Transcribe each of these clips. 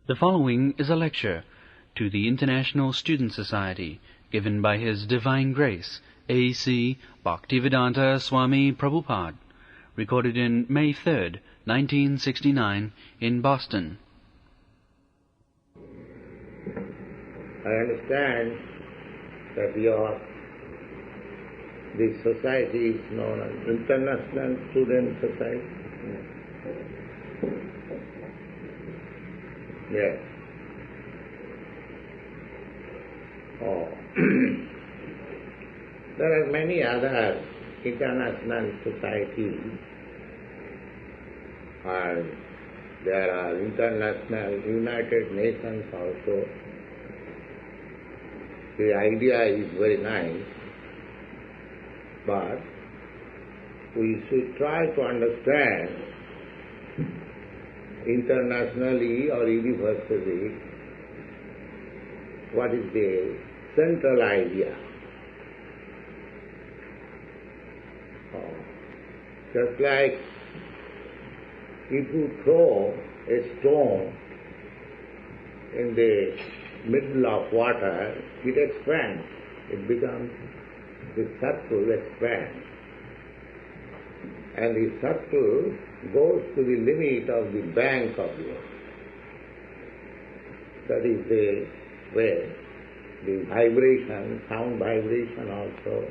The following is a lecture to the International Student Society given by His Divine Grace, A.C. Bhaktivedanta Swami Prabhupada, recorded in May 3rd, 1969 in Boston. I understand that this society is known as International Student Society. Yes. Oh. There are many other international societies, and there are international United Nations also. The idea is very nice, but we should try to understand internationally or universally what is the central idea. Just like if you throw a stone in the middle of water, it expands. It becomes, the circle expands. And the circle goes to the limit of the bank of the ocean. That is the way. The vibration, sound vibration also,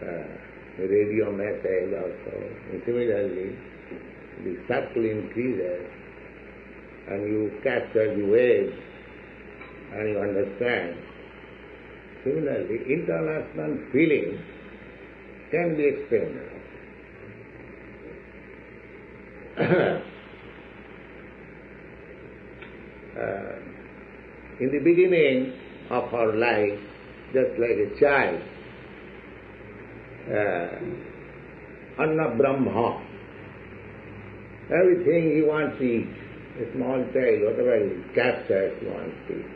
the radio message also, and similarly, the circle increases and you capture the waves and you understand. Similarly, international feeling can be explained. In the beginning of our life, just like a child, Anna Brahma, everything he wants to eat. A small child, whatever he captures, he wants to eat.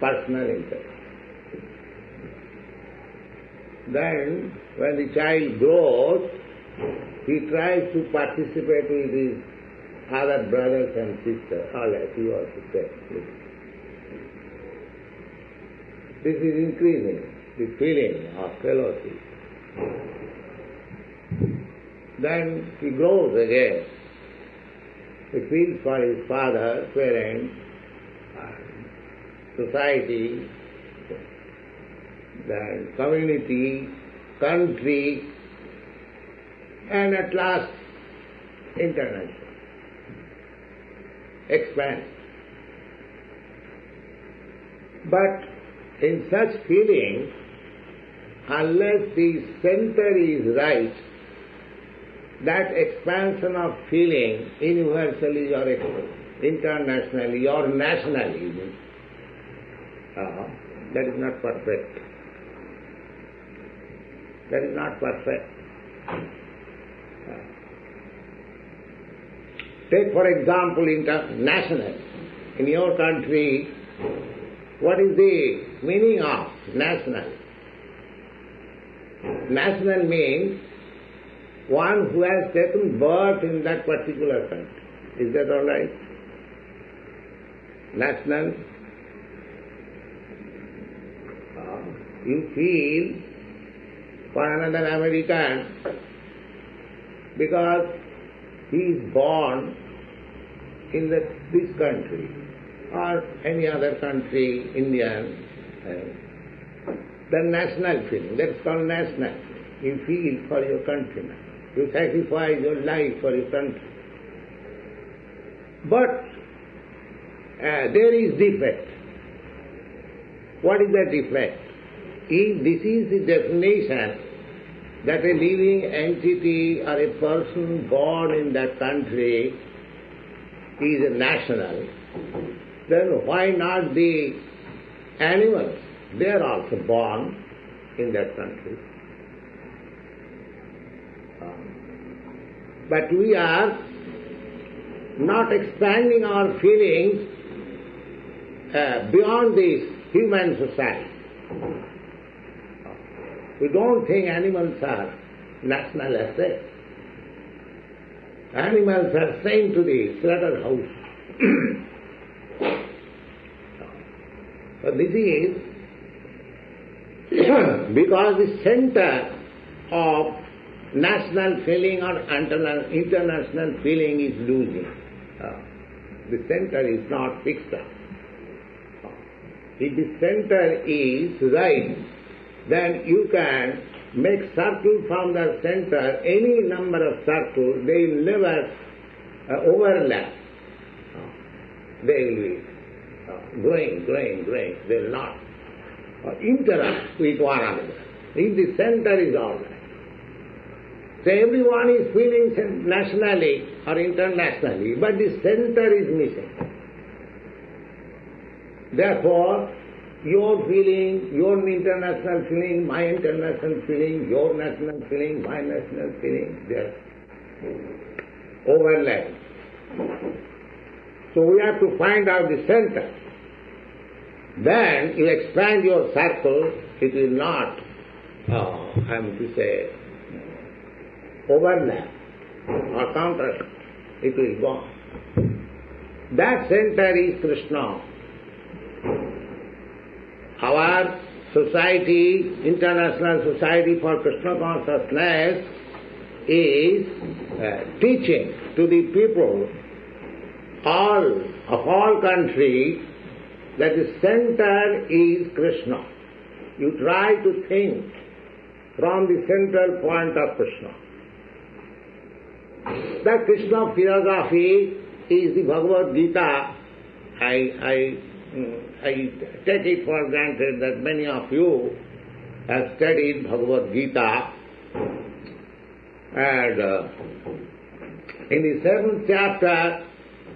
Personal interest. Then, when the child grows, he tries to participate with his other brothers and sisters, all as he also said. This is increasing the feeling of fellowship. Then he grows again. He feels for his father, parents, society, then community, country, and at last international. Expand. But in such feeling, unless the center is right, that expansion of feeling universally or internationally or nationally, that is not perfect. That is not perfect. Take for example international. In your country, what is the meaning of national? National means one who has taken birth in that particular country. Is that all right? National. You feel for another American because he is born in this country or any other country, Indian, the national feeling, that's called national. You feel for your countrymen. You sacrifice your life for your country. But there is defect. What is the defect? If this is the definition that a living entity or a person born in that country is a national, then why not the animals? They are also born in that country. But we are not expanding our feelings beyond this human society. We don't think animals are national assets. Animals are sent to the slaughterhouse So this is because the center of national feeling or international feeling is losing. The center is not fixed up. If the center is right, then you can make circle from the center, any number of circles, they will never overlap. They will be growing. They will not interact with one another. If the center is all right. So everyone is feeling nationally or internationally, but the center is missing. Therefore, your feeling, your international feeling, my international feeling, your national feeling, my national feeling, they are overlapping. So we have to find out the center. Then you expand your circle, it will not, overlap or contrast. It will go. That center is Krishna. Our society, International Society for Krishna Consciousness, is teaching to the people of all countries that the center is Krishna. You try to think from the central point of Krishna. That Krishna philosophy is the Bhagavad Gita. I take it for granted that many of you have studied Bhagavad Gita, and in the 7th chapter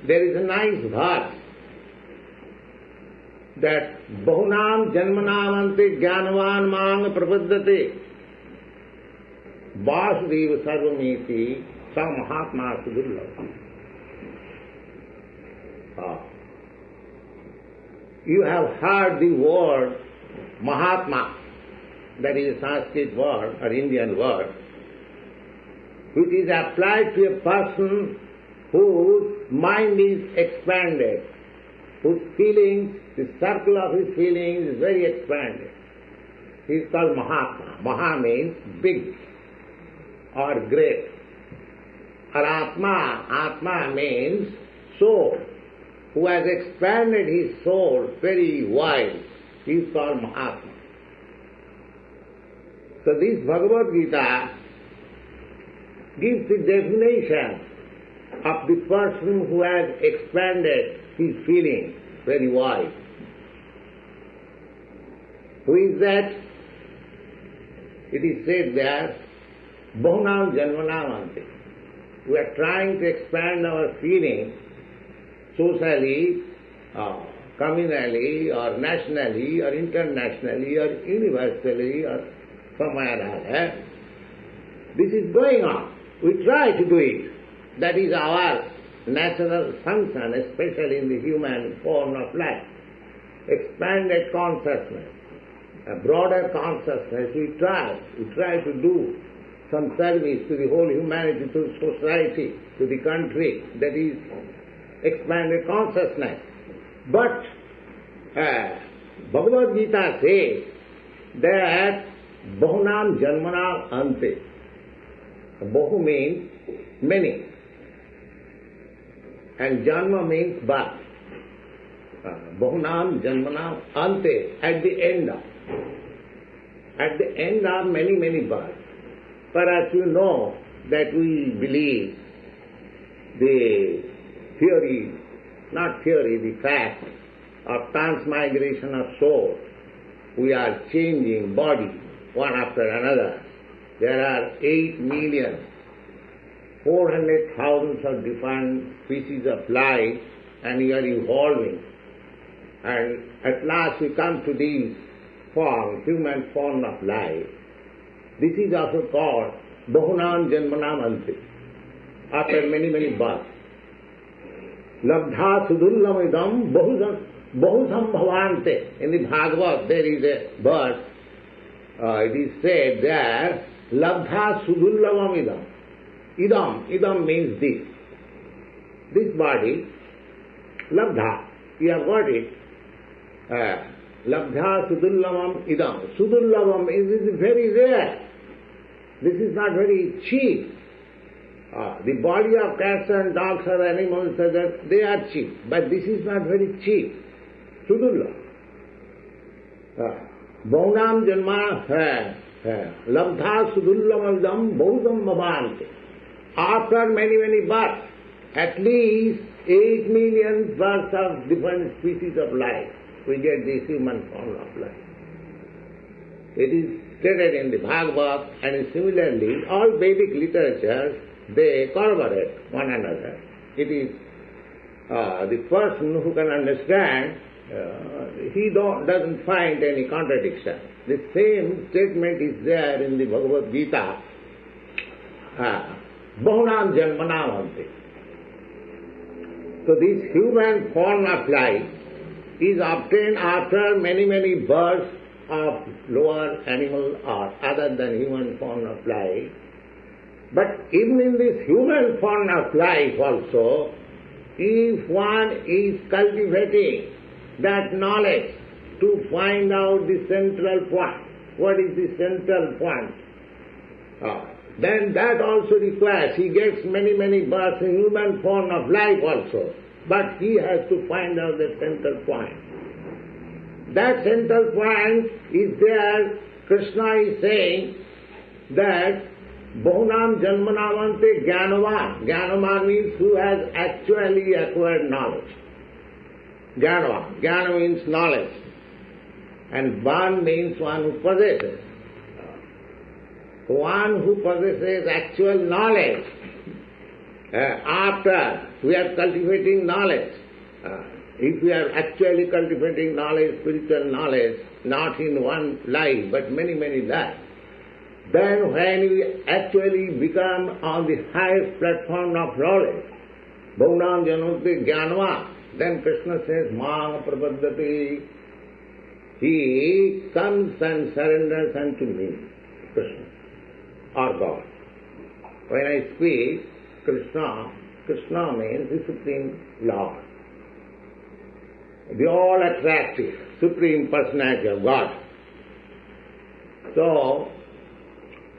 there is a nice verse that Bahunam Janmanamante Jnanavan Mang Prapaddate Vasudeva Sarvamiti Sa Mahatma Sudurlabha. You have heard the word Mahatma, that is a Sanskrit word or Indian word, which is applied to a person whose mind is expanded, whose feelings, the circle of his feelings is very expanded. He is called Mahatma. Maha means big or great. Or Atma. Atma means soul, who has expanded his soul very wide. He is called Mahatma. So this Bhagavad Gita gives the definition of the person who has expanded his feeling very wide. Who is that? It is said there, Bahunam Janmanamante. We are trying to expand our feeling socially, communally, or nationally, or internationally, or universally, or somewhere else. This is going on. We try to do it. That is our natural function, especially in the human form of life. Expanded consciousness, a broader consciousness, we try to do some service to the whole humanity, to the society, to the country, that is expanded consciousness. But Bhagavad Gita says that Bahunam Janmanam Ante. Bahu means many, and Janma means birth. Bahunam Janmanam Ante, at the end of many births. Perhaps you know that we believe the theory, not theory, the fact of transmigration of soul. We are changing body one after another. There are 8,400,000 of different species of life, and we are evolving. And at last we come to this form, human form of life. This is also called Bahunam Janmanam Ante, after many births. Labdha Sudullamidam Bahusam Bhavante. In the Bhagavad there is a verse, it is said there, Labdha Sudullamidam. Idam means this. This body, Labdha, you have got it. Labdha sudullavam idam. Sudullavam is very rare. This is not very cheap. The body of cats and dogs or animals, they are cheap. But this is not very cheap. Sudulla. Baunam janma labdha sudullavam idam baudam bhavante. After many, many births, at least 8 million births of different species of life, we get this human form of life. It is stated in the Bhagavad, and similarly, all Vedic literatures, they corroborate one another. It is the person who can understand, he doesn't find any contradiction. The same statement is there in the Bhagavad Gita, Bahunam Janmanam Ante. So this human form of life is obtained after many, many births of lower animal or other than human form of life. But even in this human form of life also, if one is cultivating that knowledge to find out the central point, what is the central point, then that also requires, he gets many, many births in human form of life also, but he has to find out the central point. That central point is there. Krishna is saying that Bahunam Janmanamante Jnanavan. Jnanavan means who has actually acquired knowledge. Jnanavan. Jnana means knowledge. And Van means one who possesses. One who possesses actual knowledge. After we are cultivating knowledge, if we are actually cultivating knowledge, spiritual knowledge, not in one life, but many, many lives, then when we actually become on the highest platform of knowledge, Bhaunam Janoti Jnanva, then Krishna says, Ma Prabhaddati, he comes and surrenders unto me, Krishna, or God. When I speak Krishna, Krishna means the Supreme Lord, the all-attractive Supreme Personality of God. So,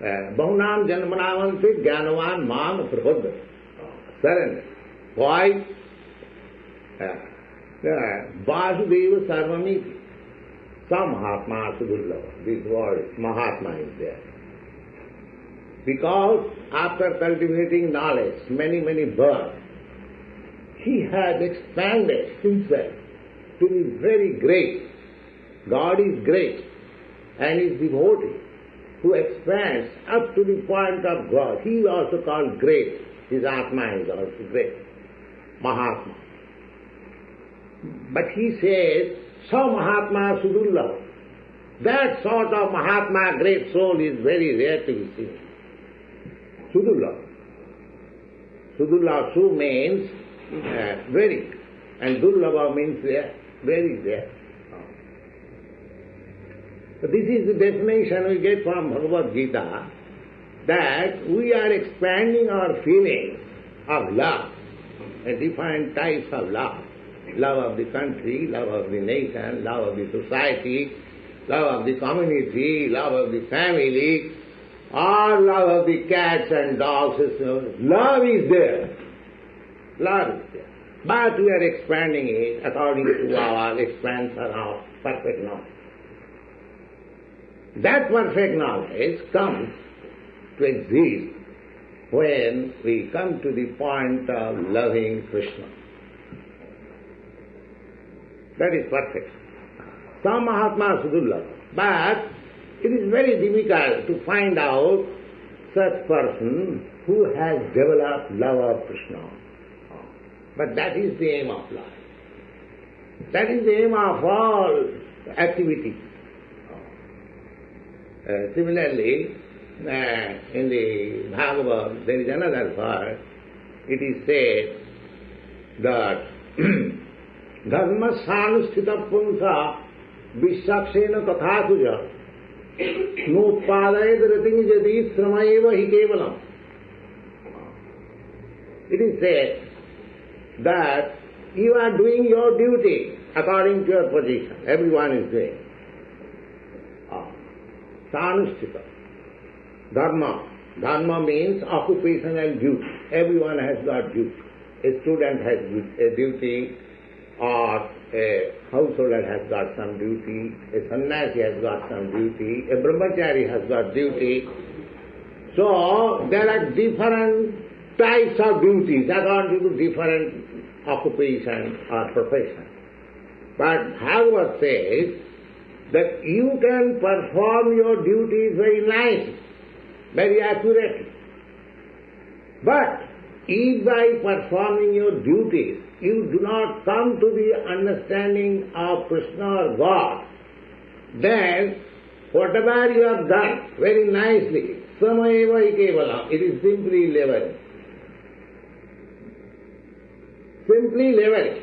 Bahunam Janmanamante Jnanavan Mam Prabhupada. Surrender. Why? Vasudeva Sarvamiti. Some Mahatma Sudullava. This word Mahatma is there. Because after cultivating knowledge, many, many births, he has expanded himself to be very great. God is great, and his devotee who expands up to the point of God, he is also called great. His Atma is also great, Mahatma. But he says, so Mahatma Sudullava. That sort of Mahatma, great soul, is very rare to be seen. Sudullava. Sudullava, Su means very, and Dullava means very rare. So this is the definition we get from Bhagavad Gita, that we are expanding our feelings of love, different types of love. Love of the country, love of the nation, love of the society, love of the community, love of the family, or love of the cats and dogs. Love is there. Love is there. But we are expanding it according to our expansion of perfect knowledge. That perfect knowledge comes to exist when we come to the point of loving Krishna. That is perfect. Some Mahatma Sudullava. But it is very difficult to find out such person who has developed love of Krishna. But that is the aim of life. That is the aim of all activity. Similarly, in the Bhagavad, there is another verse. It is said that Dharma sanusthita punsa vishakshena tathatuja nutpadayad rating jadi sramaeva hi kevalam. It is said that you are doing your duty according to your position. Everyone is doing. Sanusthita. Dharma. Dharma means occupational duty. Everyone has got duty. A student has a duty, or a householder has got some duty, a sannyasi has got some duty, a brahmachari has got duty. So there are different types of duties according to different occupation or profession. But Bhagavad says that you can perform your duties very nicely, very accurately. But if by performing your duties you do not come to the understanding of Krishna or God, then whatever you have done very nicely, samayeva ikevalam, it is simply level. Simply level.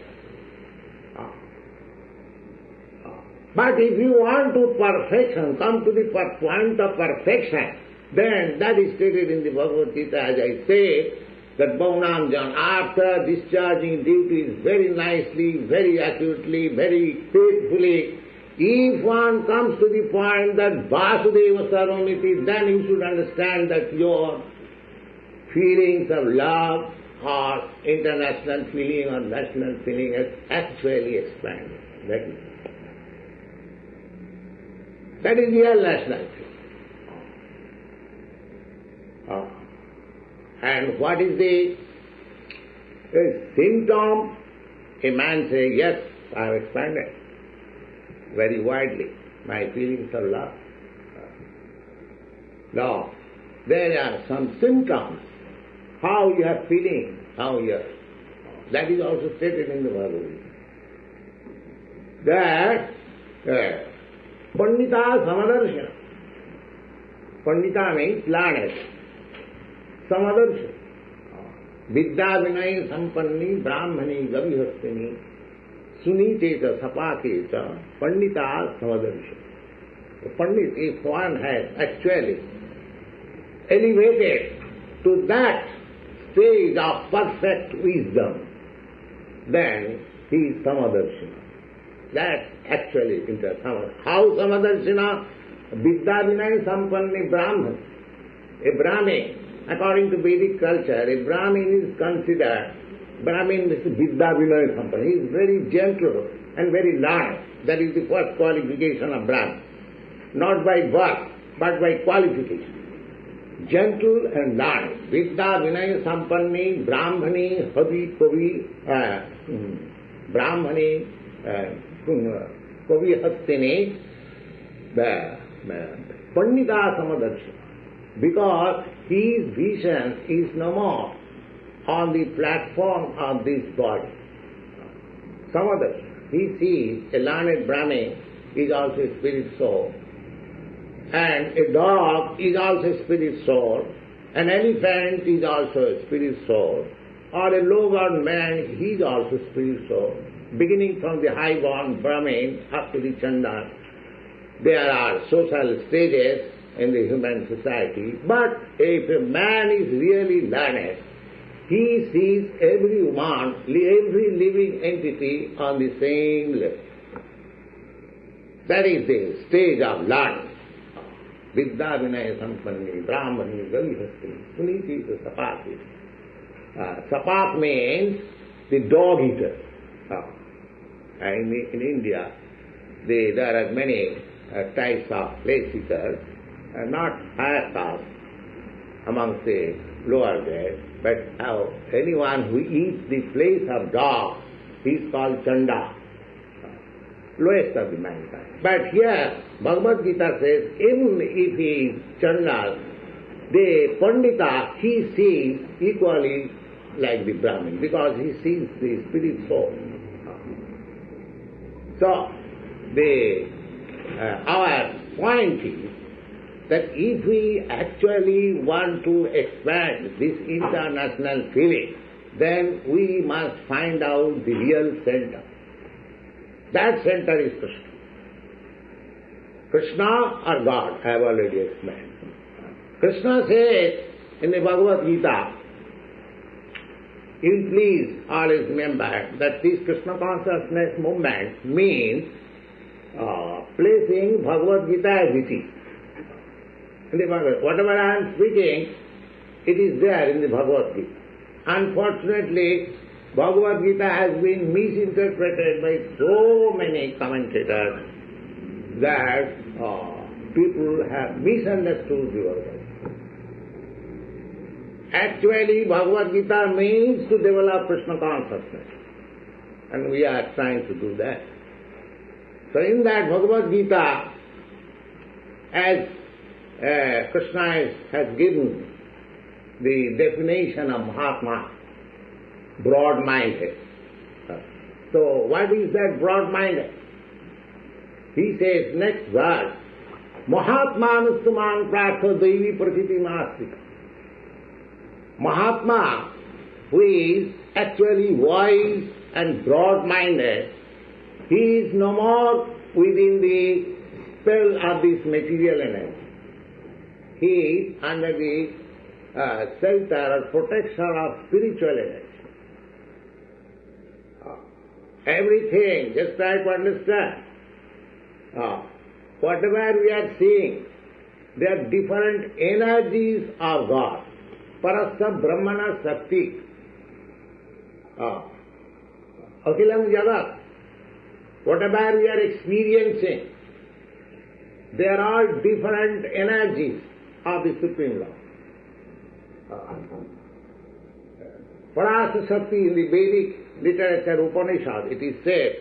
But if you want to perfection, come to the point of perfection, then that is stated in the Bhagavad Gita, as I said, that Bhavanam Jan, after discharging duties very nicely, very accurately, very faithfully, if one comes to the point that Vasudeva Sarvamiti, then you should understand that your feelings of love or international feeling or national feeling has actually expanded. That is real national feeling. And what is the symptom? A man says, yes, I have expanded very widely my feelings of love. Now, there are some symptoms, how you are feeling, how you are. That is also stated in the Bhagavad Gita. That Pandita Samadarshana. Pandita means learned. Samadarshana. Vidya Vinay Sampanni Brahmani Gavihastini Suniteta Sapaketa Pandita Samadarshana. Pandit, if one has actually elevated to that stage of perfect wisdom, then he is Samadarshana. That actually is the Samadarshana. How Samadarshana? Vidya Vinay Sampanni Brahman. A Brahmin, according to Vedic culture, a Brahmin is considered, Brahmin is Vidya Vinay Sampanni. He is very gentle and very learned. That is the first qualification of Brahmin. Not by birth, but by qualification. Gentle and learned. Vidya Vinay Sampanni Brahmani Havi Kavi Brahmani Kavi Hastini Pandita Samadarshana. Because his vision is no more on the platform of this body. Samadarshana. He sees a learned Brahmin is also a spirit soul. And a dog is also a spirit soul. An elephant is also a spirit soul. Or a low-born man, he is also a spirit soul. Beginning from the high-born Brahmin up to the Chandan, there are social stages in the human society. But if a man is really learned, he sees every human, every living entity on the same level. That is the stage of learning. Vidya Vinaya Sampanni Brahmani Gavihasti Suniti Sapaki. Sapak means the dog eater. In India, there are many types of place eaters, not higher caste amongst the lower grade, but anyone who eats the place of dog is called Chanda, lowest of the mankind. But here, Bhagavad Gita says, even if he is Chanda, the Pandita, he sees equally like the Brahmin, because he sees the spirit soul. So, our point is that if we actually want to expand this international feeling, then we must find out the real center. That center is Krishna. Krishna or God, I have already explained. Krishna says in the Bhagavad Gita you please always remember that this Krishna consciousness movement means placing Bhagavad Gita as it is. In the Bhagavad, whatever I am speaking, it is there in the Bhagavad Gita. Unfortunately, Bhagavad Gita has been misinterpreted by so many commentators that people have misunderstood the Bhagavad Gita. Actually, Bhagavad Gita means to develop Krishna consciousness, and we are trying to do that. So in that Bhagavad Gita, as Krishna has given the definition of Mahatma, broad-minded. So what is that broad-minded? He says, next verse, Mahatmanustuman prartha devi prakriti mastika. Mahatma, who is actually wise and broad-minded, he is no more within the spell of this material energy. He is under the shelter or protection of spiritual energy. Everything, just try to understand. Whatever we are seeing, they are different energies of God. Parasya Brahmana Shakti. Akhilam Jagat. Whatever we are experiencing, they are all different energies of the Supreme Lord. Parasya Shakti in the Vedic literature Upanishad, it is said,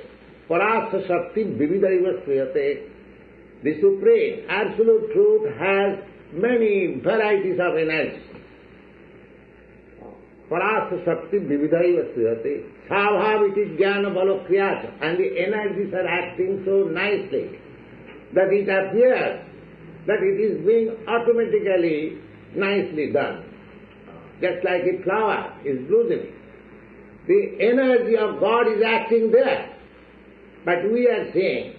Parasya Shakti Vividaiva Sriyate. The Supreme Absolute Truth has many varieties of energy. Parasya Shakti Vividaiva Sriyate. Svabhaviti Jnana Balokriyata. And the energies are acting so nicely that it appears that it is being automatically nicely done. Just like a flower is blooming. The energy of God is acting there. But we are saying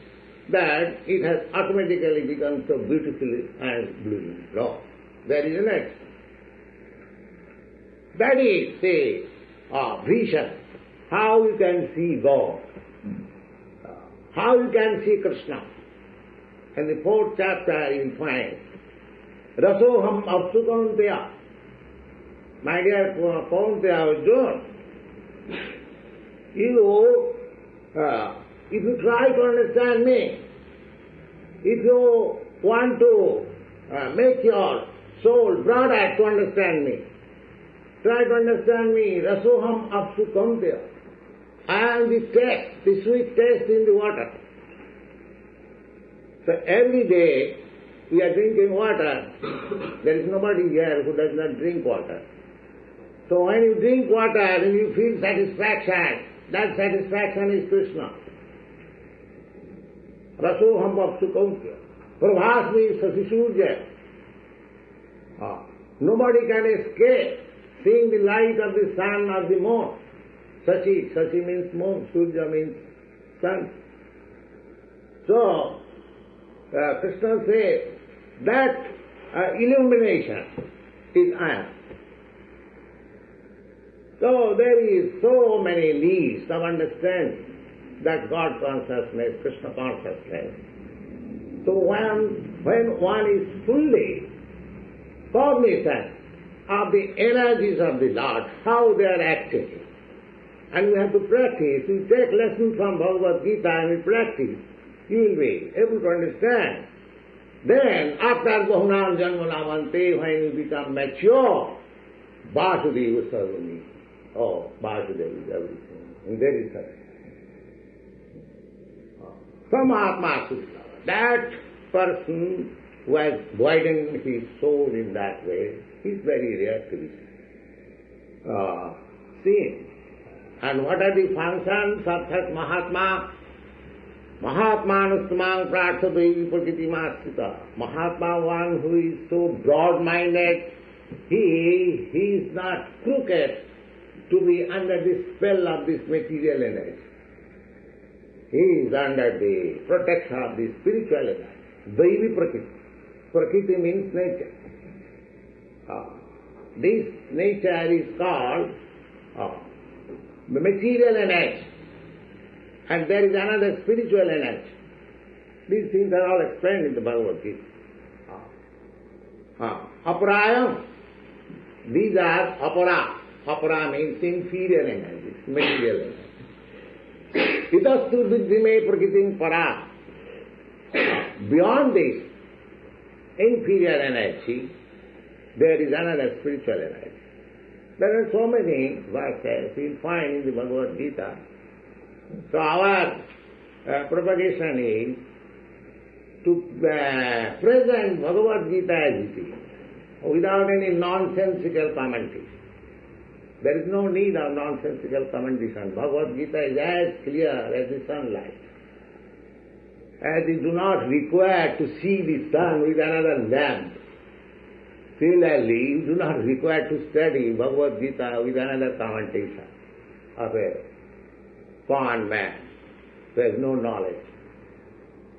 that it has automatically become so beautifully and blooming. No, there is an action. That is the vision. How you can see God. How you can see Krishna. In the 4th chapter you will find Rasoham Apsu Kaunteya. My dear Kaunteya Arjuna, if you try to understand me, if you want to make your soul broader to understand me, try to understand me, Rasoham Apsu Kaunteya. I am the taste, the sweet taste in the water. So every day we are drinking water. There is nobody here who does not drink water. So when you drink water and you feel satisfaction, that satisfaction is Krishna. Rasoham Apsu Kaunteya. Prabhasmi Sasisurya. Nobody can escape seeing the light of the sun or the moon. Sachi means moon, Surya means sun. So, Krishna says that illumination is I am. So there is so many leaves of understanding that God consciousness, Krishna consciousness. So when one is fully cognizant of the energies of the Lord, how they are acting, and we have to practice, we take lessons from Bhagavad Gita and we practice, you will be able to understand. Then, after Bahunam Janmanamante, when you become mature, Vasudeva Sarvami. Oh, Vasudeva is everything. And there is such. Samatma Srila. That person who has widened his soul in that way is very rare to be seen. And what are the functions of such Mahatma? Mahatmanustamang prarthadevi prakriti masita. Mahatma, one who is so broad-minded, he is not crooked to be under the spell of this material energy. He is under the protection of the spiritual energy. Devi prakriti. Prakriti means nature. This nature is called the material energy, and there is another spiritual energy. These things are all explained in the Bhagavad Gita. Aparayam, these are apara. Apara means inferior energy, material energy. Itastu viddhime prakritim para. Beyond this inferior energy, there is another spiritual energy. There are so many verses you'll find in the Bhagavad Gita. So our propagation is to present Bhagavad Gita as it is, without any nonsensical commentary. There is no need of nonsensical commentation. Bhagavad Gita is as clear as the sunlight. As you do not require to see the sun with another lamp, similarly, you do not require to study Bhagavad Gita with another commentation of a fond man who has no knowledge.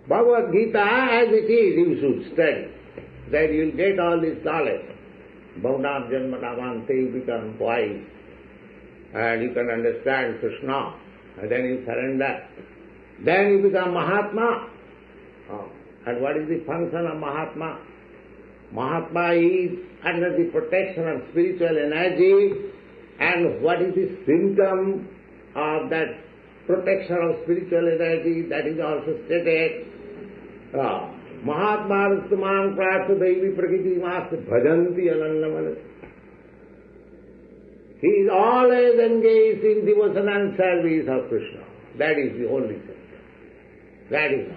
Bhagavad Gita as it is you should study. Then you will get all this knowledge. Bhavanam Janmanamante, you become wise and you can understand Krishna, and then you surrender. Then you become Mahatma. And what is the function of Mahatma? Mahatma is under the protection of spiritual energy, and what is the symptom of that protection of spiritual energy? That is also stated. Mahatma Rustamang Prartha Devi Prakriti Mas Bhajanti Anannaman. He is always engaged in devotion and service of Krishna. That is the only thing. That is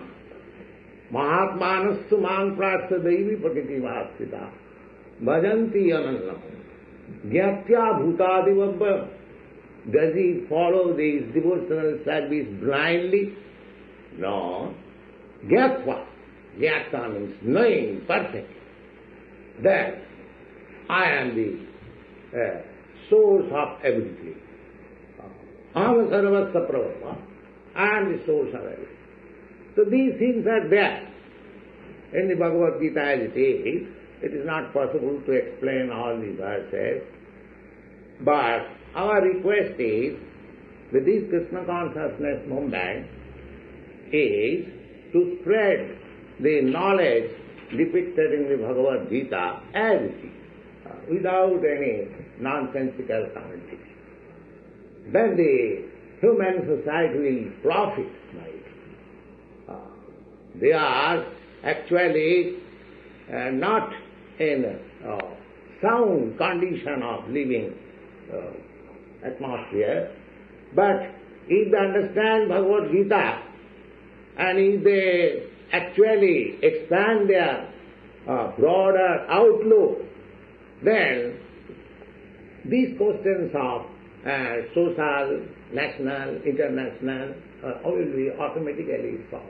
Mahatma Rustamang Prartha Devi Prakriti Mas Bhajanti Anannaman. Gyatya Bhutadivabha. Does he follow this devotional service blindly? No. Gyatva. Gyatva means knowing perfectly that I am the source of everything. Aham sarvasya prabhava. I am the source of everything. So these things are there. In the Bhagavad Gita as it is not possible to explain all these verses. But our request is, with this Krishna consciousness movement, is to spread the knowledge depicted in the Bhagavad Gita as it is, without any nonsensical commentary. Then the human society will profit by it. They are actually not in a sound condition of living atmosphere, but if they understand Bhagavad Gita and if they actually expand their broader outlook, then these questions of social, national, international will be automatically solved.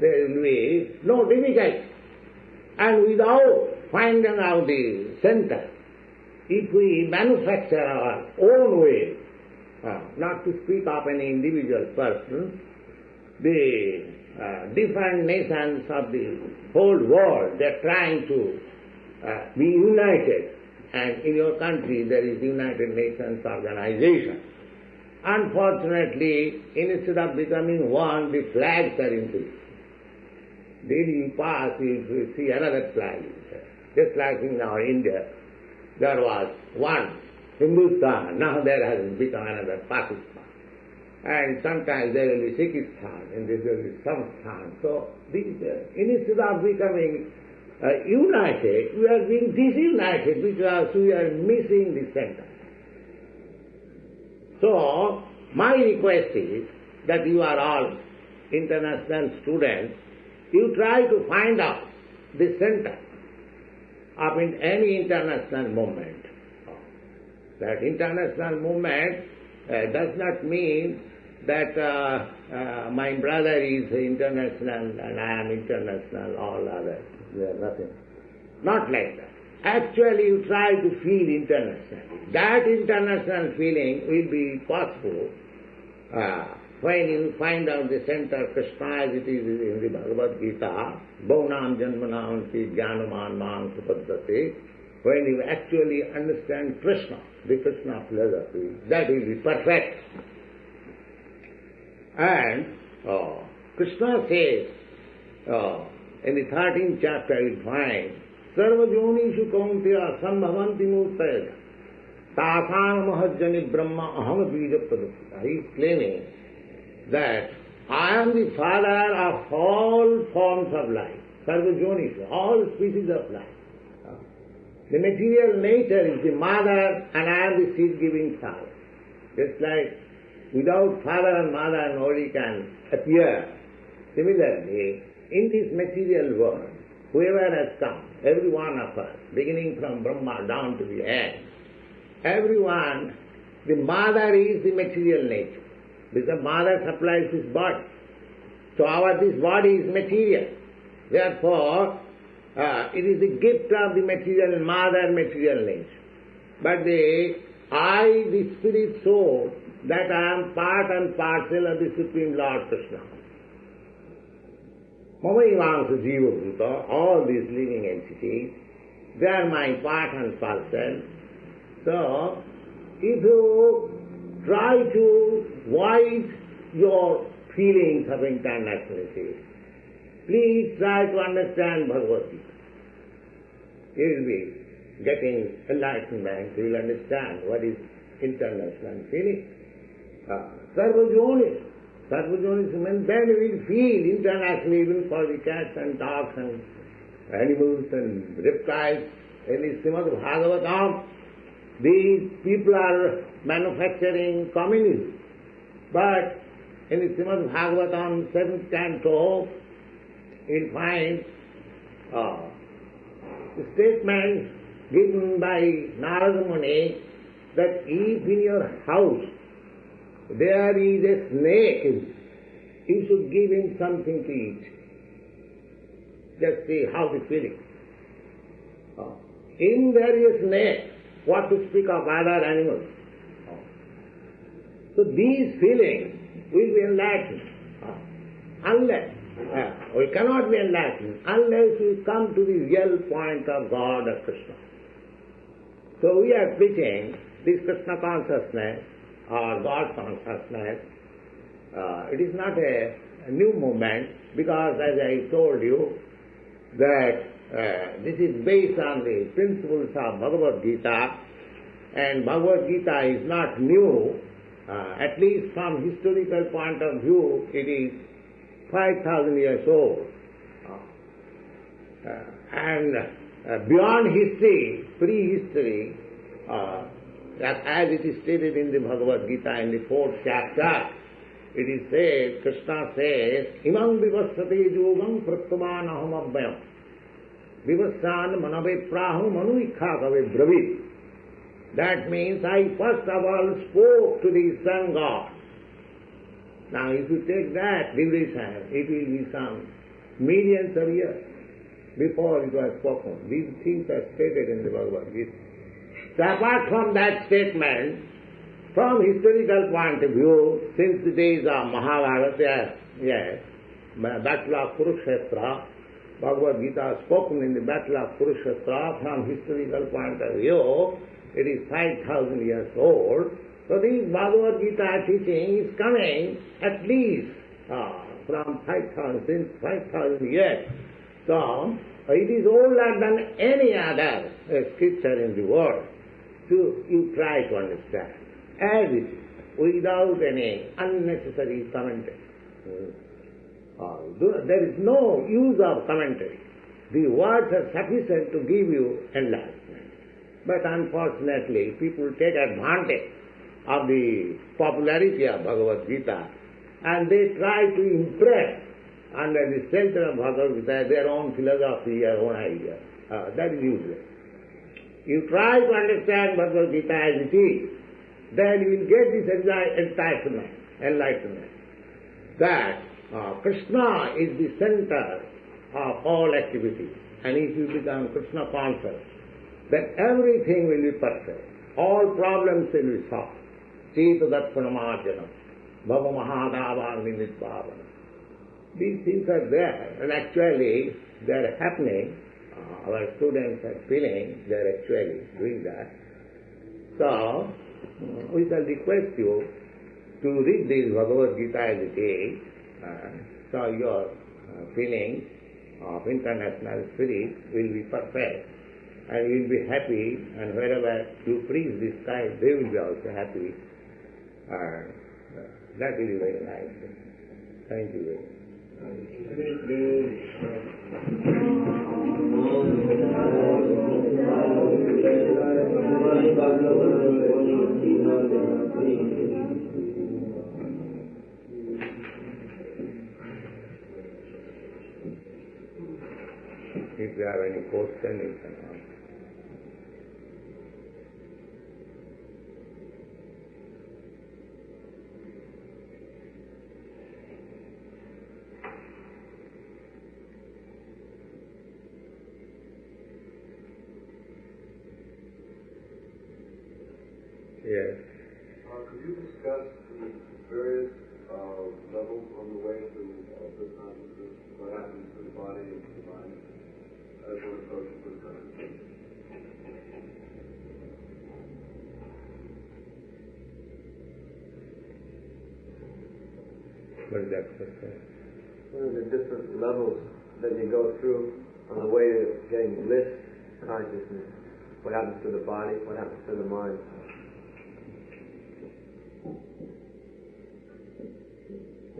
There will be no difficulty. And without finding out the center, if we manufacture our own way, not to speak of any individual person, the different nations of the whole world, they are trying to be united, and in your country there is United Nations Organization. Unfortunately, instead of becoming one, the flags are increasing. Daily you pass, you see another flag. Just like in our India, there was one Hindustan, now there has become another Pakistan. And sometimes there will be Sikhistan, and there will be Samstan. So these, instead of becoming united, we are being disunited because we are missing the center. So my request is that you are all international students, you try to find out the center of any international movement. That international movement does not mean that my brother is international and I am international, all others. They are nothing. Not like that. Actually, you try to feel internationally. That international feeling will be possible when you find out the center Krishna as it is in the Bhagavad Gita, Bhavanam Janmanam Ki Jnanaman Man Supaddhate, when you actually understand Krishna the Krishna philosophy, that will be perfect. And Krishna says, in the 13th chapter you find, Sarva Jonishu Kaunteya Sambhavanti Murtaya Tasana Mahajjani Brahma Aham Bija Pradukta. He is claiming that I am the father of all forms of life, Sarva Jonishu, all species of life. The material nature is the mother and I am the seed-giving father. Just like without father and mother nobody can appear. Similarly, in this material world, whoever has come, every one of us, beginning from Brahma down to the end, everyone, the mother is the material nature. Because the mother supplies this body. So this body is material. Therefore, it is the gift of the material mother, material nature. But the spirit soul, that I am part and parcel of the Supreme Lord Krishna. Mamaivamsa Jiva Bhuta, all these living entities, they are my part and parcel. So, if you try to void your feelings of internationality, please try to understand Bhagavad Gita. You will be getting enlightenment, you will understand what is international feeling. Sarvajonis. Sarvajonis means then you will feel international even for the cats and dogs and animals and reptiles. In the Srimad Bhagavatam, these people are manufacturing communism. But in the Srimad Bhagavatam, 7th canto, you'll find the statement given by Narada Muni that if in your house there is a snake, you should give him something to eat. Just see how the feeling. In there is a snake, what to speak of other animals. So these feelings will be enlightened. Unless, we cannot be enlightened unless we come to the real point of God or Krishna. So we are preaching this Krishna consciousness or God consciousness. It is not a new movement because as I told you that this is based on the principles of Bhagavad Gita, and Bhagavad Gita is not new. At least from historical point of view, it is 5,000 years old. And beyond history, prehistory, as it is stated in the Bhagavad Gita in the 4th chapter, it is said, Krishna says, Imam vivassate yogam pratyaman aham abhyam vivassan manave prahum manuikha kave bravit. That means I first of all spoke to the sun god. Now if you take that duration, it will be some millions of years before it was spoken. These things are stated in the Bhagavad Gita. So apart from that statement, from historical point of view, since the days of Mahabharata, Battle of Kurukshetra, Bhagavad Gita spoken in the Battle of Kurukshetra, from historical point of view, it is 5,000 years old. So this Bhagavad Gita teaching is coming at least from 5,000, since 5,000 years. So it is older than any other scripture in the world. So you try to understand as it is, without any unnecessary commentary. There is no use of commentary. The words are sufficient to give you enlightenment. But unfortunately, people take advantage of the popularity of Bhagavad Gita and they try to impress under the shelter of Bhagavad Gita their own philosophy, their own idea. That is useless. You try to understand Bhagavad Gita as it is, then you will get this enlightenment. That Krishna is the center of all activity. And if you become Krishna conscious, then everything will be perfect. All problems will be solved. Cheta Dattanamarjanam, Bhava Mahadava Nimitbhavana. These things are there, and actually they are happening. Our students are feeling they are actually doing that. So, we shall request you to read this Bhagavad Gita as it is, so your feelings of international spirit will be perfect and you will be happy, and wherever you preach this kind, they will be also happy. That will be very nice. Thank you very much. If you have any question, you can ask. Yes. Could you discuss the various levels on the way to good consciousness, what happens to the body and to the mind, as one approaches good consciousness? What is that question? What are the different levels that you go through on the way to getting bliss consciousness? What happens to the body? What happens to the mind?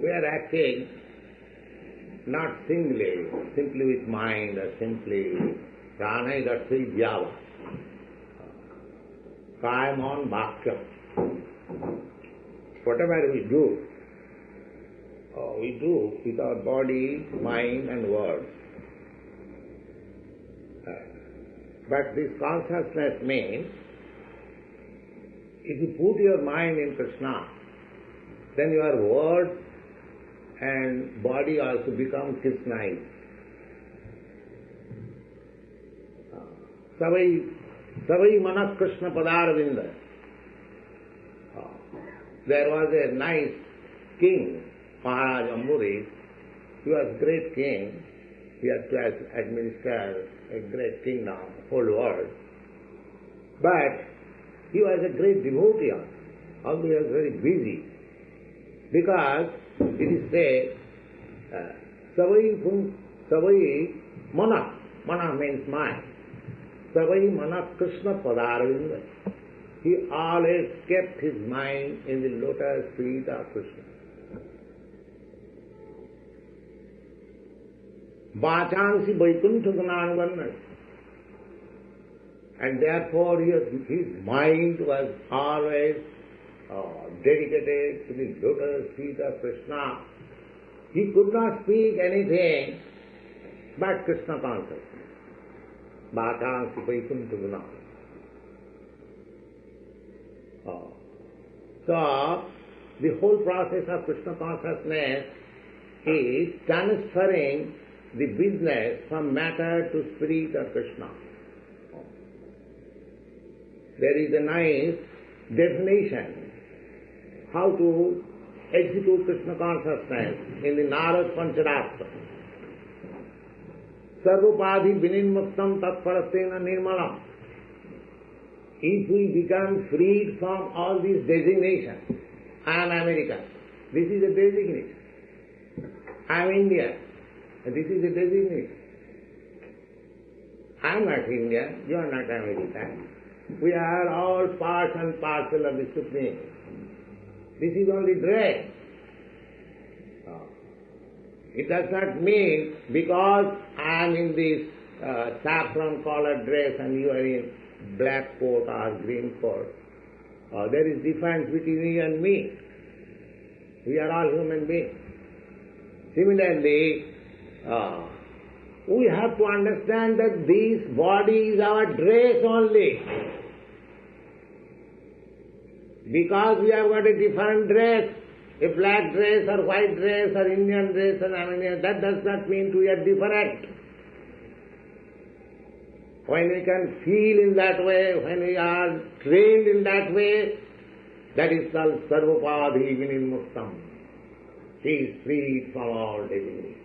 We are acting not simply with mind or simply prana, that's Vyava. Kayamon Bhakya. Whatever we do with our body, mind and words. But this consciousness means, if you put your mind in Krishna, then your words and body also become Krishnaic. Savai manak Krishna padarvinda. There was a nice king, Maharaj Amburis. He was a great king. He had to administer a great kingdom, whole world. But he was a great devotee. Also he was very busy. Because it is said, Savai mana means mind. Savai mana Krishna padarvinda. He always kept his mind in the lotus feet of Krishna. Vachansi Vaikuntha Gunanavarna. And therefore his mind was always dedicated to the lotus feet of Krishna. He could not speak anything but Krishna consciousness. Bhatansi Vaikuntha Guna. So, the whole process of Krishna consciousness is transferring the business from matter to spirit of Krishna. There is a nice definition how to execute Krishna consciousness in the Narad Panchadasa. Sarvopadhi vininmuktam tatparastena nirmalam. If we become freed from all these designations, I am American, this is a designation. I am Indian, this is a designation. I am not Indian, you are not American. We are all parts and parcel of the Supreme. This is only dress. It does not mean because I am in this saffron colored dress and you are in black coat or green coat. There is difference between you and me. We are all human beings. Similarly, we have to understand that this body is our dress only. Because we have got a different dress, a black dress or white dress or Indian dress or Armenian, that does not mean we are different. When we can feel in that way, when we are trained in that way, that is called Sarvopadhi Vinimuktam. He is freed from all disease.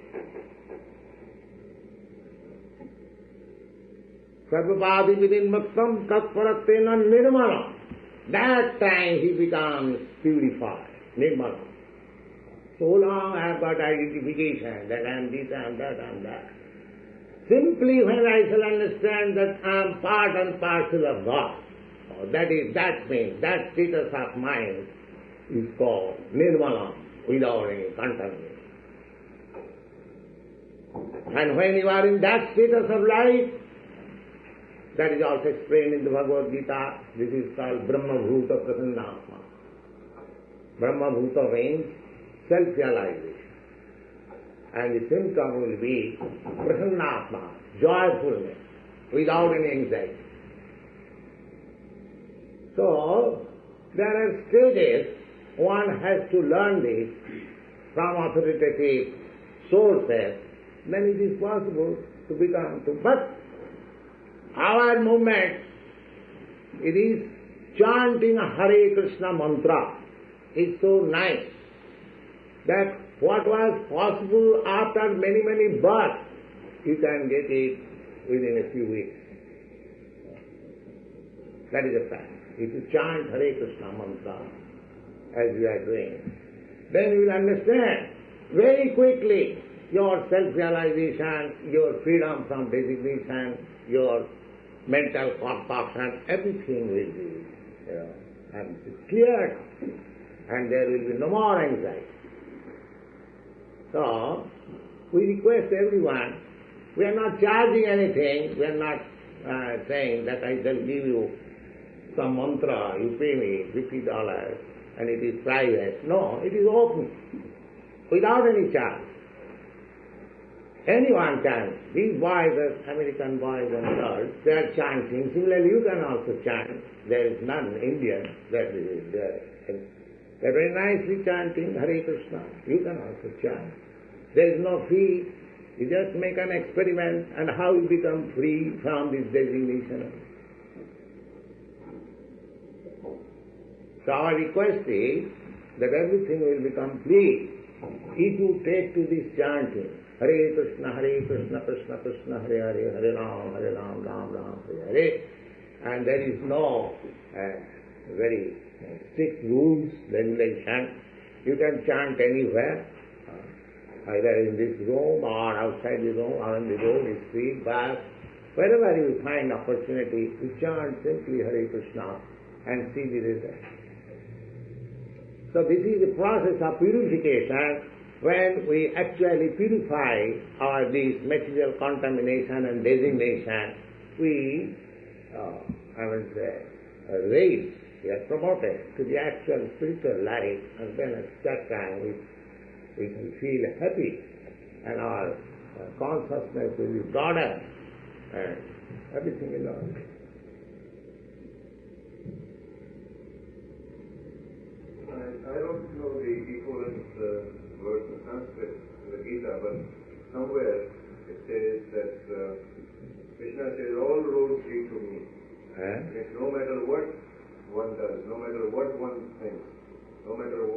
Sarvopadhi Vinimuktam Tatparatena Nirmala. that time he becomes purified, nirmala. So long I have got identification that I am this, I am that, I am that. Simply when I shall understand that I am part and parcel of God, that means, that status of mind is called nirmala, without any contamination. And when you are in that status of life, that is also explained in the Bhagavad Gita, this is called Brahma Bhuta Prasannatma. Brahma Bhuta means self-realization. And the symptom will be prasannatma, joyfulness, without any anxiety. So, there are stages, one has to learn this from authoritative sources, then it is possible to become to. But our movement, it is chanting Hare Krishna mantra, is so nice that what was possible after many, many births, you can get it within a few weeks. That is a fact. If you chant Hare Krishna mantra, as we are doing, then you will understand very quickly your self-realization, your freedom from designation, your mental concoction, everything will be and cleared, and there will be no more anxiety. So, we request everyone, we are not charging anything, we are not saying that I shall give you some mantra, you pay me $50 and it is private. No, it is open, without any charge. Anyone can. These boys, American boys and girls, they are chanting. Similarly, you can also chant. There is none Indian that is there. They are very nicely chanting Hare Krishna. You can also chant. There is no fee. You just make an experiment and how you become free from this designation. So our request is that everything will become free if you take to this chanting. Hare Krishna, Krishna Krishna, Hare Hare, Hare Ram, Ram Ram, Hare Hare. And there is no very strict rules, regulation. You can chant anywhere, either in this room or outside the room or on the road, the street, bus. Wherever you find opportunity, you chant simply Hare Krishna and see the result. So this is the process of purification. When we actually purify our this material contamination and designation, we, raise, we are promoted to the actual spiritual life, and then at that time we can feel happy, and our consciousness will be broader, and everything is all right. I don't know the equivalent words in Sanskrit in the Gita, but somewhere it says that Krishna says, all roads lead to me. Means no matter what one does, no matter what one thinks, no matter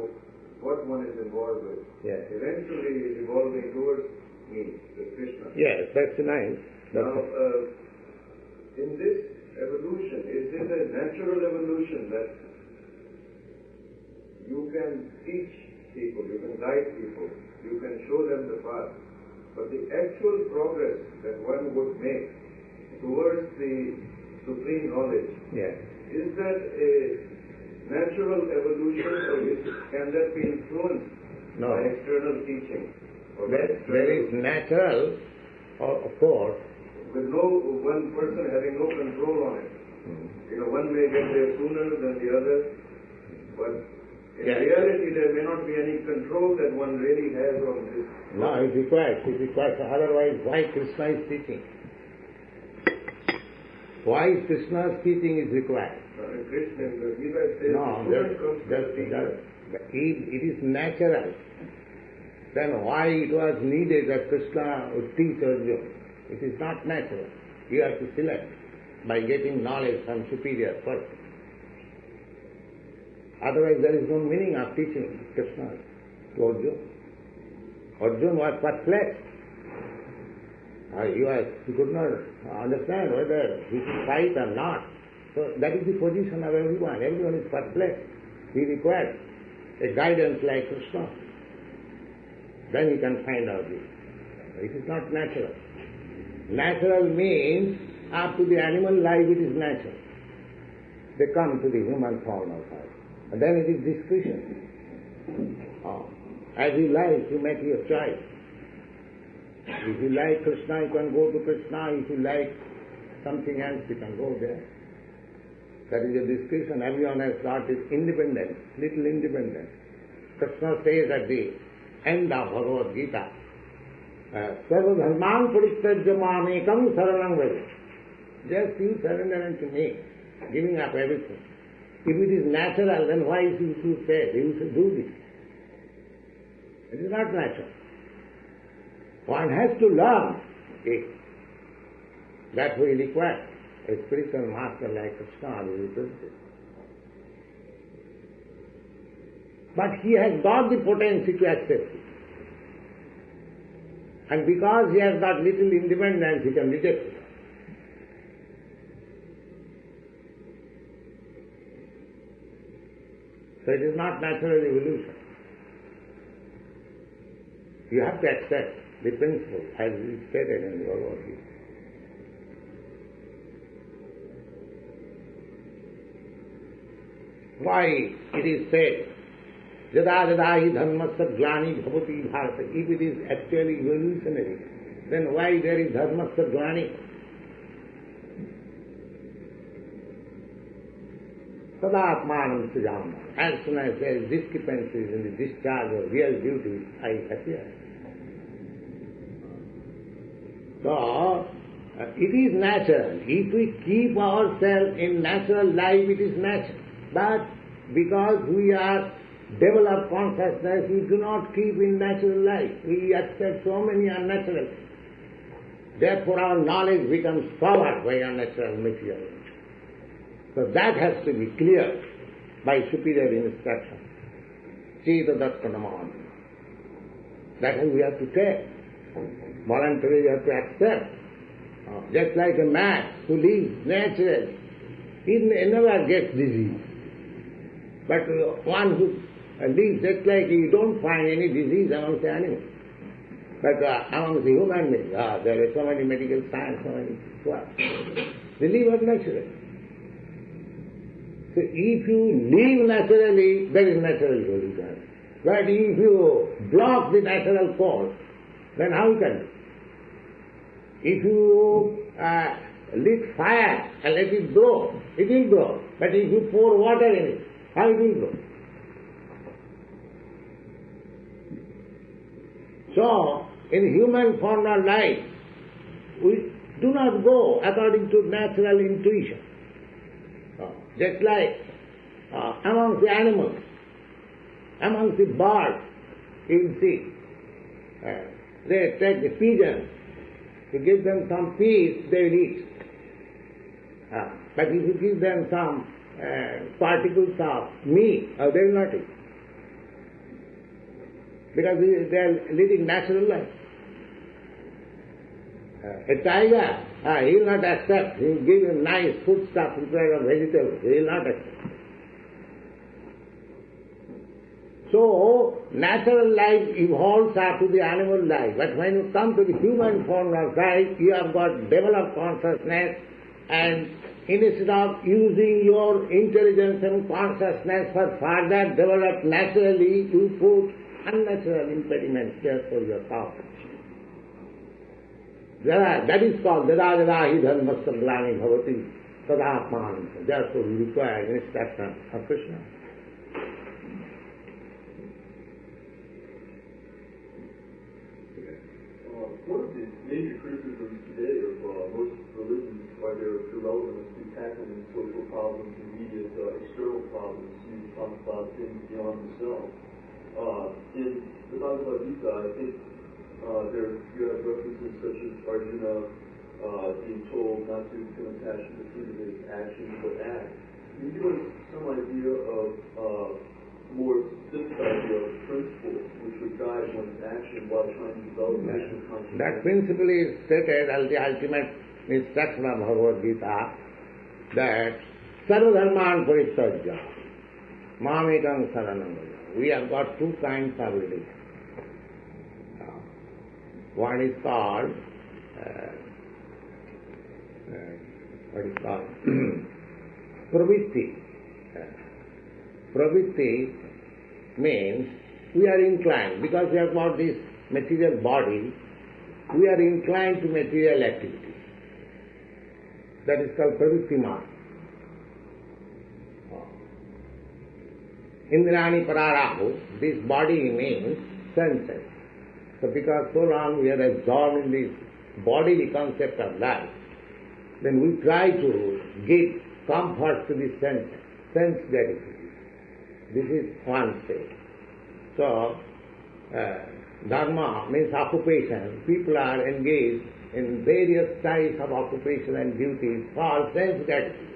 what one is involved with, eventually is evolving towards me, the Krishna. Yes, that's nice. Now, in this evolution, is this a natural evolution that you can teach people, you can guide people, you can show them the path, but the actual progress that one would make towards the supreme knowledge, is that a natural evolution, or can that be influenced by external teaching? There is natural, of course, with no one person having no control on it. One may get there sooner than the other, but in reality, there may not be any control that one really has on this. No, it requires. Otherwise, why Krishna is teaching? Why Krishna's teaching is required? Krishna, the Gita says, it is natural. Then why it was needed that Krishna would teach Arjuna? It is not natural. You have to select by getting knowledge from superior person. Otherwise there is no meaning of teaching Krishna to Arjuna. Arjuna was perplexed. He could not understand whether he should fight or not. So that is the position of everyone. Everyone is first place. He requires a guidance like Krishna. Then he can find out this. It is not natural. Natural means up to the animal life it is natural. They come to the human form of life. And then it is discretion. As you like, you make your choice. If you like Krishna, you can go to Krishna. If you like something else, you can go there. That is a discretion. Everyone has got his independence, little independence. Krishna says at the end of Bhagavad Gita, Sarva dharman paristajya mamekam saranam vraja. Just you surrender unto me, giving up everything. If it is natural, then why you should say, you should do this? It is not natural. One has to learn it. That we require a spiritual master like Krishna who represents. But he has got the potency to accept it. And because he has got little independence, he can reject it. So it is not natural evolution. You have to accept the principle as is stated in the Bhagavad Gita. Why it is said, Yada yada hi dharmasya glani bhavati bharata. If it is actually evolutionary, then why there is dharmasya glani? Sadatmanam sujama. As soon as there is discrepancies in the discharge of real duty, I appear. So, it is natural. If we keep ourselves in natural life, it is natural. But because we are developed consciousness, we do not keep in natural life. We accept so many unnatural things. Therefore our knowledge becomes powered by unnatural material. So that has to be cleared by superior instruction. Chita dattanaman. That is we have to take. Voluntarily we have to accept. Just like a man who lives naturally, he never gets disease. But one who lives just like you don't find any disease amongst the animals. But amongst the human beings, there are so many medical science, so many what. They live naturally. So if you live naturally, there is natural evolution. But if you block the natural course, then how can you? If you lit fire and let it grow, it will grow. But if you pour water in it, how it will grow? So, in human formal life, we do not go according to natural intuition. Just like amongst the animals, amongst the birds, you will see, they take the pigeons, to give them some peas, they will eat. But if you give them some particles of meat, they will not eat. Because they are living natural life. A tiger, he will not accept. He will give him nice food stuff instead of vegetables. He will not accept. So, natural life evolves after the animal life. But when you come to the human form of life, you have got developed consciousness, and instead of using your intelligence and consciousness for further developed naturally, you put unnatural impediments there for your power. That is called Yada yada hi dharmasya glani bhavati sadatmanam. Therefore we require instruction of Krishna. One of the major criticisms today of most religions why they're irrelevant to tackling social problems, immediate external problems. You talk about things beyond themselves. In the Bhagavad Gita, I think you have references such as Arjuna being told not to become attached to the fruit of his actions but act. Can you give us some idea of more specific idea of principle which would guide one's action while trying to develop Krishna consciousness? That principle is stated as the ultimate instruction of Bhagavad Gita, that Sarvadharman Parityajya Mamekam Saranam Vraja. We have got two kinds of religion. One is called Pravitti. Pravitti means we are inclined, because we have got this material body, we are inclined to material activities. That is called Pravitti Marg. Indrani Pararahu, this body means senses. So because so long we are absorbed in this bodily concept of life, then we try to give comfort to the sense gratification. This is one state. So, dharma means occupation. People are engaged in various types of occupation and duties for sense gratification.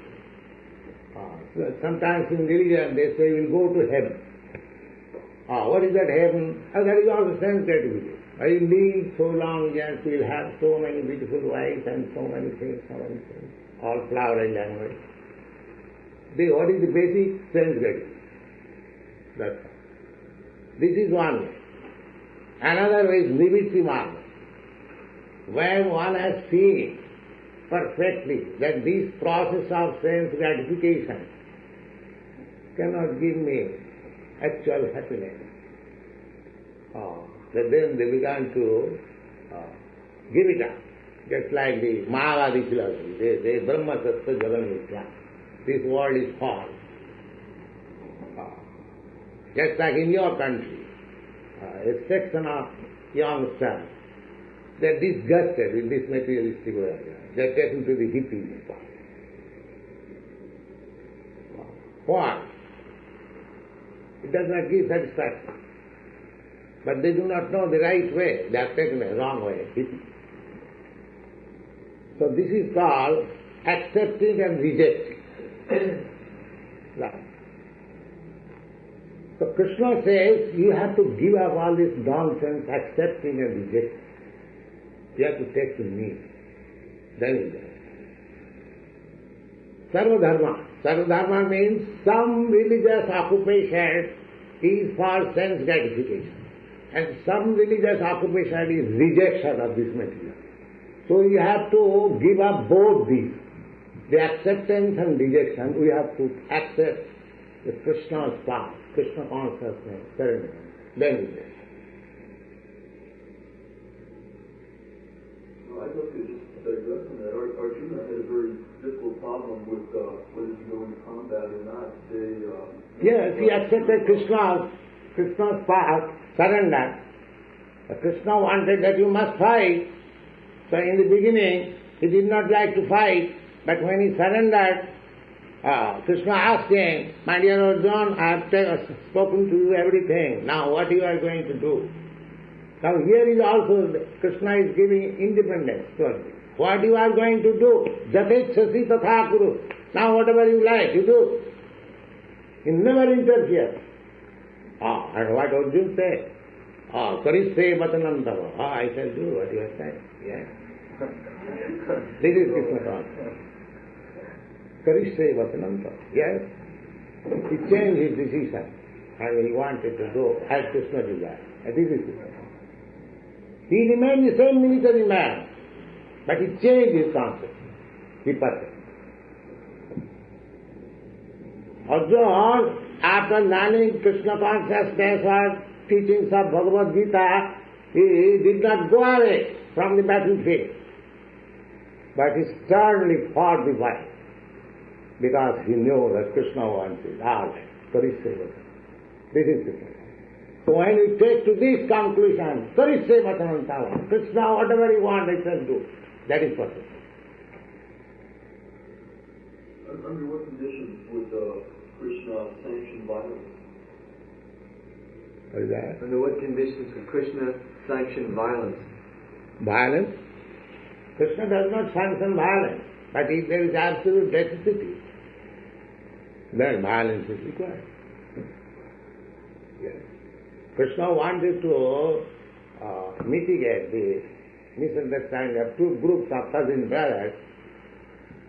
So sometimes in religion they say we'll go to heaven. What is that heaven? That is also sense gratification. I live so long, yes, we'll have so many beautiful wives and so many things, all flowery language. What is the basic sense gratification? That's all. This is one way. Another way is nivritti marga. When one has seen perfectly that this process of sense gratification cannot give me actual happiness, then they began to give it up. Just like the Mahavadi philosophy, they Brahma Tattva Jagan Mithya. This world is false. Just like in your country, a section of youngsters, they are disgusted with this materialistic world. They are taken to the hippie spot. Why? It does not give satisfaction. But they do not know the right way. They are taken a wrong way, hippie. So this is called accepting and rejecting. So Krishna says you have to give up all this nonsense, accepting and rejecting. You have to take to me. Then is there. Sarvadharma. Sarvadharma means some religious occupation is for sense gratification, and some religious occupation is rejection of this material. So you have to give up both these. The acceptance and rejection, we have to accept the Krishna's path, Krishna consciousness, surrender. Then is there. I'd love to just digress on that. Arjuna had a very difficult problem with whether to go into combat or not. Yes, he accepted Krishna's path, surrender. Krishna wanted that you must fight. So in the beginning, he did not like to fight, but when he surrendered, Krishna asked him, my dear Arjuna, I have spoken to you everything. Now what you are going to do? Now here is also, Krishna is giving independence to us. What you are going to do? Jatechasi tatha kuru. Now whatever you like, you do. He never interferes. And what Arjuna said? Karishe vatanantava. I shall do what you are saying. Yeah. This is Krishna consciousness. Karishe vatanantava. Yes. He changed his decision and he wanted to do as Krishna desired. This is Krishna. He remained the same military man, but he changed his concept. He perfect. Arjuna, after learning Krishna consciousness or teachings of Bhagavad Gita, he did not go away from the battlefield, but he sternly fought the fight, because he knew that Krishna wanted all that. This is Krishna. So when we take to this conclusion, Karishe vatanantava, Krishna, whatever you want, I shall do. That is perfect. Under what conditions would Krishna sanction violence? What is that? Under what conditions would Krishna sanction violence? Violence? Krishna does not sanction violence, but if there is absolute necessity, then violence is required. Yes. Krishna wanted to mitigate the misunderstanding of two groups of cousin brothers.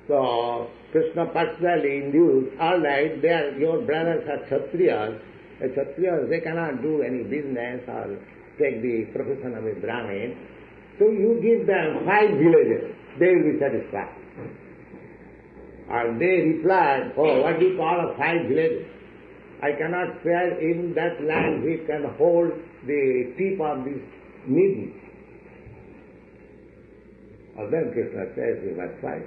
So Krishna personally induced, all right, they are, your brothers are Kshatriyas. The Kshatriyas, they cannot do any business or take the profession of a Brahmin. So you give them 5 villages, they will be satisfied. And they replied, oh, what do you call a 5 villages? I cannot spare in that land which can hold the tip of this needle. And then Krishna says, we must fight.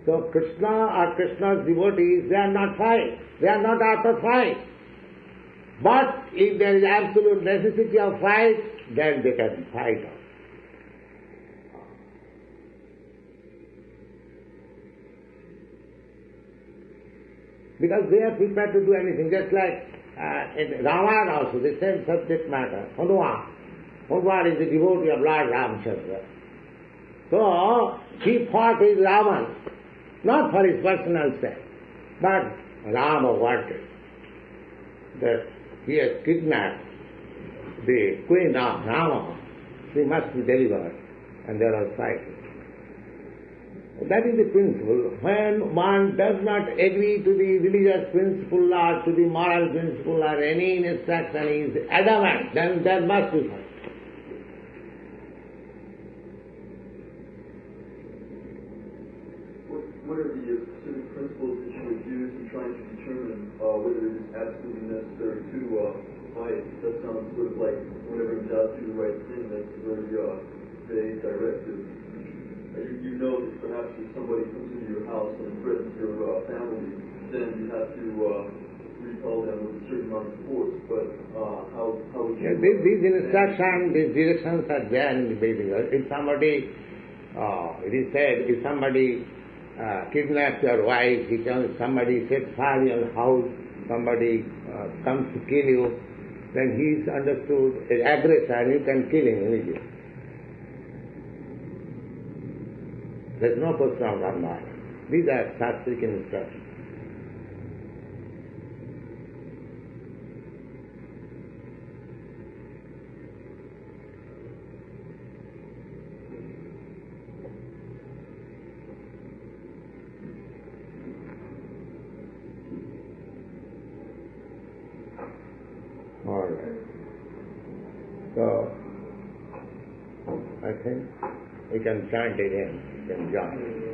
So Krishna or Krishna's devotees, they are not fight. They are not after fight. But if there is absolute necessity of fight, then they can fight. Because they are prepared to do anything, just like in Ramayana also, the same subject matter. Hanuman. Hanuman is the devotee of Lord Ramchandra. So, he fought with Ravan, not for his personal sake, but Rama wanted that he has kidnapped the queen of Rama, she must be delivered, and there was fighting. That is the principle. When one does not agree to the religious principle or to the moral principle or any instruction is adamant, then there must be fight. What are the specific principles that you would use in trying to determine whether it is absolutely necessary to fight? That sounds sort of like whenever in doubt, do the right thing. That's a very vague directive. You know that perhaps if somebody comes into your house and threatens your family, then you have to repel them with a certain amount of force. But how would you... These instructions, these directions are there in the Vedic. If somebody, it is said, if somebody kidnaps your wife, somebody sets fire in your house, somebody comes to kill you, then he is understood as aggressor and you can kill him immediately. There is no question of non-violence. These are Shastric instructions. All right. So, I think we can chant again. You can join.